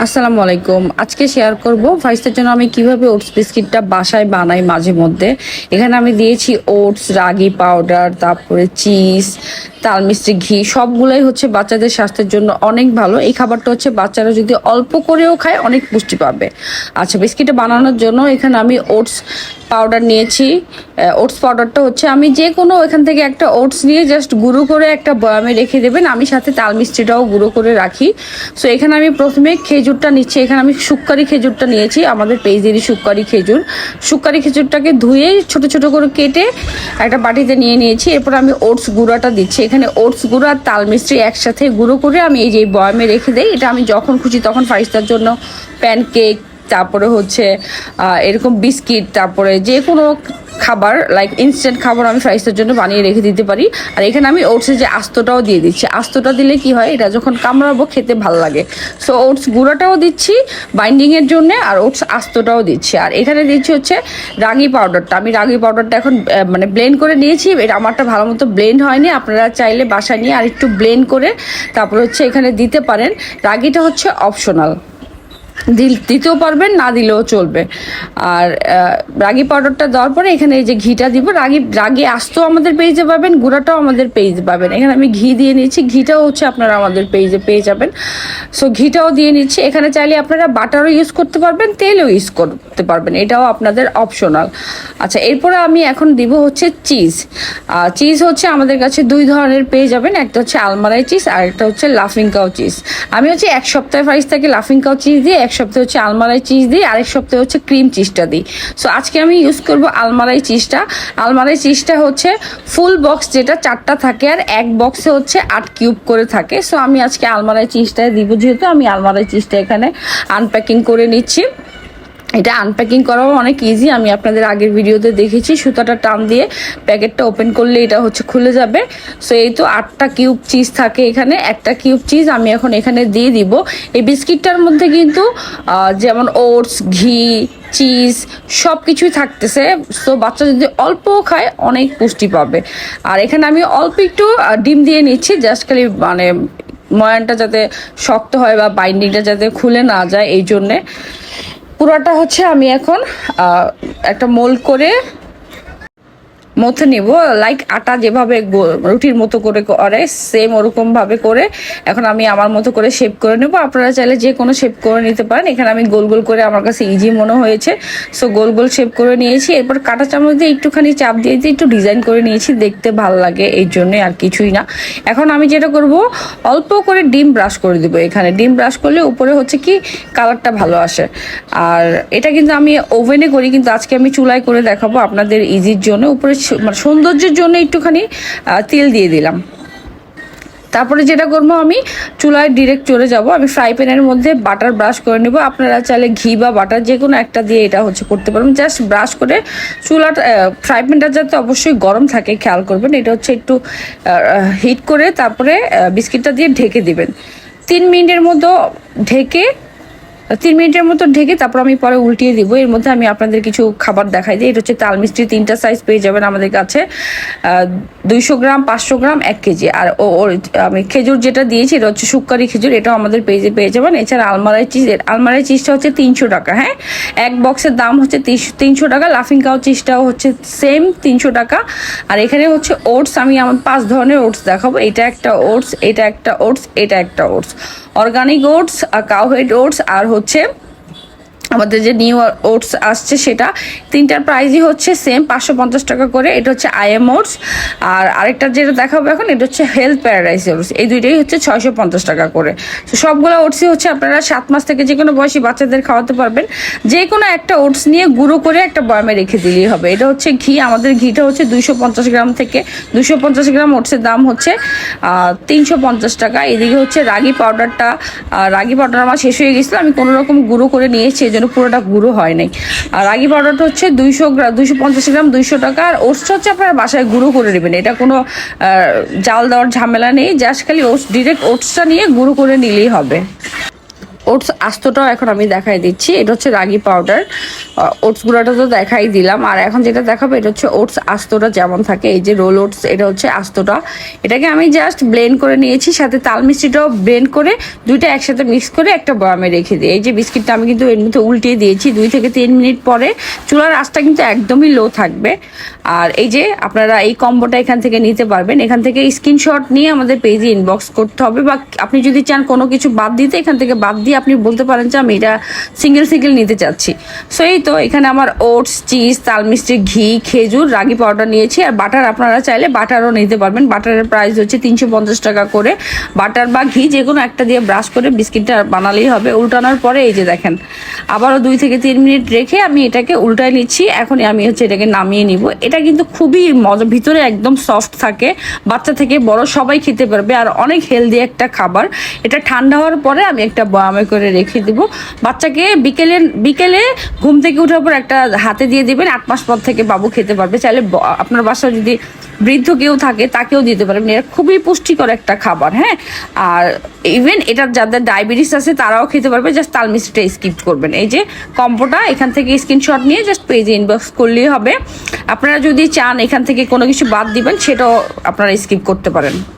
আসসালামু আলাইকুম। আজকে শেয়ার করব ফাইস্টের জন্য আমি কিভাবে ওটস বিস্কিটটা বাসায় বানাই মাঝে মধ্যে। এখানে আমি দিয়েছি ওটস, রাগি পাউডার, তারপরে চিজ, তাল মিষ্টি, ঘি, সবগুলাই হচ্ছে বাচ্চাদের স্বাস্থ্যের জন্য অনেক ভালো। এই খাবারটা হচ্ছে বাচ্চারা যদি অল্প করেও খায় অনেক পুষ্টি পাবে। আচ্ছা, বিস্কিটটা বানানোর জন্য এখানে আমি ওটস পাউডার নিয়েছি। ওটস পাউডারটা হচ্ছে আমি যে কোনো এখান থেকে একটা ওটস নিয়ে জাস্ট গুঁড়ো করে একটা বয়ামে রেখে দেবেন। আমি সাথে তাল মিষ্টিটাও গুঁড়ো করে রাখি। সো এখানে আমি প্রথমে খেজুরটা নিচ্ছি। এখানে আমি শুক্কারি খেজুরটা নিয়েছি, আমাদের পেজেরই শুক্কারি খেজুর। শুক্কারি খেজুরটাকে ধুয়ে ছোট ছোট করে কেটে একটা বাটিতে নিয়ে নিয়েছি। এরপর আমি ওটস গুঁড়াটা দিচ্ছি। এখানে ওটস গুঁড়ো আর তাল মিষ্টি একসাথে গুঁড়ো করে আমি এই যে বয়ামে রেখে দিই। এটা আমি যখন খুশি তখন ফারিস্তার জন্য প্যানকেক, তারপরে হচ্ছে এরকম বিস্কিট, তারপরে যে কোনো খাবার লাইক ইনস্ট্যান্ট খাবার আমি ফ্রাইসের জন্য বানিয়ে রেখে দিতে পারি। আর এখানে আমি ওটসের যে আস্তটাও দিয়ে দিচ্ছি। আস্তটা দিলে কি হয়, এটা যখন কামড়াবো খেতে ভালো লাগে। সো ওটস গুঁড়োটাও দিচ্ছি বাইন্ডিংয়ের জন্য, আর ওটস আস্তটাও দিচ্ছি। আর এখানে দিচ্ছি হচ্ছে রাগি পাউডারটা। আমি রাগি পাউডারটা এখন মানে ব্লেন্ড করে নিয়েছি। এটা আমারটা ভালো মতো ব্লেন্ড হয়নি, আপনারা চাইলে বাসায় নিয়ে আর একটু ব্লেন্ড করে তারপর হচ্ছে এখানে দিতে পারেন। রাগিটা হচ্ছে অপশনাল, দিতেও পারবেন, না দিলেও চলবে। আর রাগি পাউডারটা দেওয়ার পরে এখানে এই যে ঘিটা দিব। রাগি আস্তও আমাদের পেজে পাবেন, গুঁড়াটাও আমাদের পেজে পাবেন। এখানে আমি ঘি দিয়ে নিচ্ছি, ঘিটাও হচ্ছে আপনারা আমাদের পেজে পেয়ে যাবেন। সো ঘিটাও দিয়ে নিচ্ছি। এখানে চাইলে আপনারা বাটারও ইউজ করতে পারবেন, তেলও ইউজ করতে পারবেন, এটাও আপনাদের অপশনাল। আচ্ছা, এরপরে আমি এখন দিব হচ্ছে চিজ। চিজ হচ্ছে আমাদের কাছে দুই ধরনের পেয়ে যাবেন, একটা হচ্ছে আলমারাই চিজ আর একটা হচ্ছে লাফিং কাউ চিজ। আমি হচ্ছে এক সপ্তাহে ফাইস থেকে লাফিং কাউ চিজ দিয়ে, এক সপ্তাহে হচ্ছে আলমারাই চিজ দিই, আরেক সপ্তাহে হচ্ছে ক্রিম চিজটা দিই। সো আজকে আমি ইউজ করব আলমারাই চিজটা। আলমারাই চিজটা হচ্ছে ফুল বক্স, যেটা 4টা থাকে, আর এক বক্সে হচ্ছে 8 কিউব করে থাকে। সো আমি আজকে আলমারাই চিজটাই দিব, যেহেতু আমি আলমারাই চিজটা এখানে আনপ্যাকিং করে নিচ্ছি। এটা আনপ্যাকিং করাও অনেক ইজি, আমি আপনাদের আগের ভিডিওতে দেখেছি। সুতাটা টান দিয়ে প্যাকেটটা ওপেন করলে এটা হচ্ছে খুলে যাবে। সো এই তো 8টা কিউব চিজ থাকে এখানে। একটা কিউব চিজ আমি এখন এখানে দিয়ে দিব। এই বিস্কিটটার মধ্যে কিন্তু যেমন ওটস, ঘি, চিজ সব কিছুই থাকতেছে। সো বাচ্চা যদি অল্প খায় অনেক পুষ্টি পাবে। আর এখানে আমি অল্প একটু ডিম দিয়ে নিচ্ছি, জাস্ট খালি মানে ময়ানটা যাতে শক্ত হয় বা বাইন্ডিংটা যাতে খুলে না যায়, এই জন্যে। পুরোটা হচ্ছে আমি এখন একটা মোল্ড করে মথে নিব, লাইক আটা যেভাবে রুটির মতো করে করে সেম ওরকম ভাবে করে এখন আমি আমার মতো করে শেপ করে নেব। আপনারা চাইলে যে কোনো শেপ করে নিতে পারেন। এখানে আমি গোল গোল করে, আমার কাছে ইজি মনে হয়েছে, সো গোল গোল শেপ করে নিয়েছি। এরপর কাঁটা চামচ দিয়ে একটুখানি চাপ দিয়ে একটু ডিজাইন করে নিয়েছি, দেখতে ভালো লাগে এই জন্যে, আর কিছুই না। এখন আমি যেটা করব, অল্প করে ডিম ব্রাশ করে দিব। এখানে ডিম ব্রাশ করলে উপরে হচ্ছে কি কালারটা ভালো আসে। আর এটা কিন্তু আমি ওভেনে করি, কিন্তু আজকে আমি চুলায় করে দেখাবো আপনাদের ইজির জন্য। উপরে মানে সৌন্দর্যের জন্য একটুখানি তেল দিয়ে দিলাম। তারপরে যেটা করবো, আমি চুলায় ডিরেক্ট চলে যাব। আমি ফ্রাই প্যানের মধ্যে বাটার ব্রাশ করে নেব। আপনারা চাইলে ঘি বা বাটার যে কোনো একটা দিয়ে এটা হচ্ছে করতে পারবেন। জাস্ট ব্রাশ করে চুলাটা, ফ্রাই প্যানটা যাতে অবশ্যই গরম থাকে খেয়াল করবেন। এটা হচ্ছে একটু হিট করে তারপরে বিস্কিটটা দিয়ে ঢেকে দিবেন। 3 মিনিটের মতো ঢেকে 3 মিনিটের মতো ঢেকে তারপর আমি পরে উল্টিয়ে দিব। এর মধ্যে আমি আপনাদের কিছু খাবার দেখাই দিই। এটা হচ্ছে তাল মিষ্টি, 3টা সাইজ পেয়ে যাবেন আমাদের কাছে, 200 গ্রাম, 500 গ্রাম, 1 কেজি। আর আমি খেজুর যেটা দিয়েছি এটা হচ্ছে শুক্কারি খেজুর, এটাও আমাদের পেজে পেয়ে যাবেন। এছাড়া আলমারাই চিজটা হচ্ছে 300 টাকা। হ্যাঁ, এক বক্সের দাম হচ্ছে 300 টাকা। লাফিং কাউ চিজটাও হচ্ছে সেম 300 টাকা। আর এখানে হচ্ছে ওটস, আমি আমার 5 ধরনের ওটস দেখাবো। এটা একটা ওটস, এটা একটা ওটস, এটা একটা ওটস, অর্গানিক ওটস, কাউহেড ওটস, আর হচ্ছে আমাদের যে নিউ ওটস আসছে সেটা। 3টার প্রাইসই হচ্ছে সেম 550 টাকা করে। এটা হচ্ছে আইএম ওটস। আর আরেকটা যেটা দেখাবো এখন, এটা হচ্ছে হেলথ প্যারাডাইস ওটস। এই দুইটাই হচ্ছে 650 টাকা করে। তো সবগুলো ওটসই হচ্ছে আপনারা 7 মাস থেকে যে কোনো বয়সী বাচ্চাদের খাওয়াতে পারবেন। যে কোনো একটা ওটস নিয়ে গুঁড়ো করে একটা বয়ামে রেখে দিলেই হবে। এটা হচ্ছে ঘি, আমাদের ঘিটা হচ্ছে 250 গ্রাম থেকে 250 গ্রাম ওটসের দাম হচ্ছে 350 টাকা। এদিকে হচ্ছে রাগি পাউডারটা, রাগি পাউডার আমার শেষ হয়ে গেছিলো, আমি কোনো রকম গুঁড়ো করে নিয়েছি, এই জন্য পুরোটা গুঁড়ো হয় নাই। আর রাগি পাউডারটা হচ্ছে 250 গ্রাম, 200 টাকা। আর ওটসটা হচ্ছে আপনারা বাসায় গুঁড়ো করে নেবেন, এটা কোনো জাল দেওয়ার ঝামেলা নেই। জাস্ট খালি ডিরেক্ট ওটসটা নিয়ে গুঁড়ো করে নিলেই হবে। ওটস আস্তটাও এখন আমি দেখাই দিচ্ছি। এটা হচ্ছে রাগি পাউডার, ওটস গুঁড়াটা তো দেখাই দিলাম। আর এখন যেটা দেখাবো এটা হচ্ছে ওটস আস্তটা যেমন থাকে, এই যে রোল ওটস, এটা হচ্ছে আস্তটা। এটাকে আমি জাস্ট ব্লেন্ড করে নিয়েছি, সাথে তাল মিষ্টিটাও ব্লেন্ড করে দুইটা একসাথে মিক্স করে একটা বয়ামে রেখে দিই। এই যে বিস্কিটটা আমি কিন্তু এর মধ্যে উল্টিয়ে দিয়েছি। 2 থেকে 3 মিনিট পরে চুলার আঁচটা কিন্তু একদমই লো থাকবে। আর এই যে আপনারা এই কম্বোটা এখান থেকে নিতে পারবেন। এখান থেকে স্ক্রিনশট নিয়ে আমাদের পেজে ইনবক্স করতে হবে, বা আপনি যদি চান কোনো কিছু বাদ দিতে এখান থেকে বাদ দিয়ে আপনি বলতে পারেন যে আমি এটা সিঙ্গেল সিঙ্গেল নিতে চাচ্ছি। সো এই তো এখানে আমার ওটস, চিজ, তাল মিষ্টি, ঘি, খেজুর, রাগি পাউডার নিয়েছি। আর বাটার আপনারা চাইলে বাটারও নিতে পারবেন। বাটারের প্রাইস হচ্ছে 350 টাকা করে। বাটার বা ঘি যে কোনো একটা দিয়ে ব্রাশ করে বিস্কিটটা বানালেই হবে। উল্টানোর পরে এই যে দেখেন আবারও 2 থেকে 3 মিনিট রেখে আমি এটাকে উল্টায় নিচ্ছি। এখন আমি হচ্ছে এটাকে নামিয়ে নিব। এটা কিন্তু খুবই মজা, ভিতরে একদম সফট থাকে, বাচ্চা থেকে বড় সবাই খেতে পারবে, আর অনেক হেলদি একটা খাবার। এটা ঠান্ডা হওয়ার পরে আমি একটা বয়ামে করে রেখে দিব। বাচ্চাকে বিকেলে বিকেলে ঘুম থেকে ওঠার পর একটা হাতে দিয়ে দিবেন, 8 মাস পর থেকে বাবু খেতে পারবে। চাইলে আপনার বাসায় যদি বৃদ্ধ কেউ থাকে তাকেও দিতে পারবেন। এটা খুবই পুষ্টিকর একটা খাবার, হ্যাঁ। আর ইভেন এটা যাদের ডায়াবেটিস আছে তারাও খেতে পারবে, জাস্ট তাল মিষ্টিটা স্কিপ করবেন। এই যে কম্বোটা এখান থেকে স্ক্রিনশট নিয়ে জাস্ট পেজে ইনবক্স করলেই হবে। আপনারা যদি চান এখান থেকে কোনো কিছু বাদ দিবেন সেটাও আপনারা স্কিপ করতে পারেন।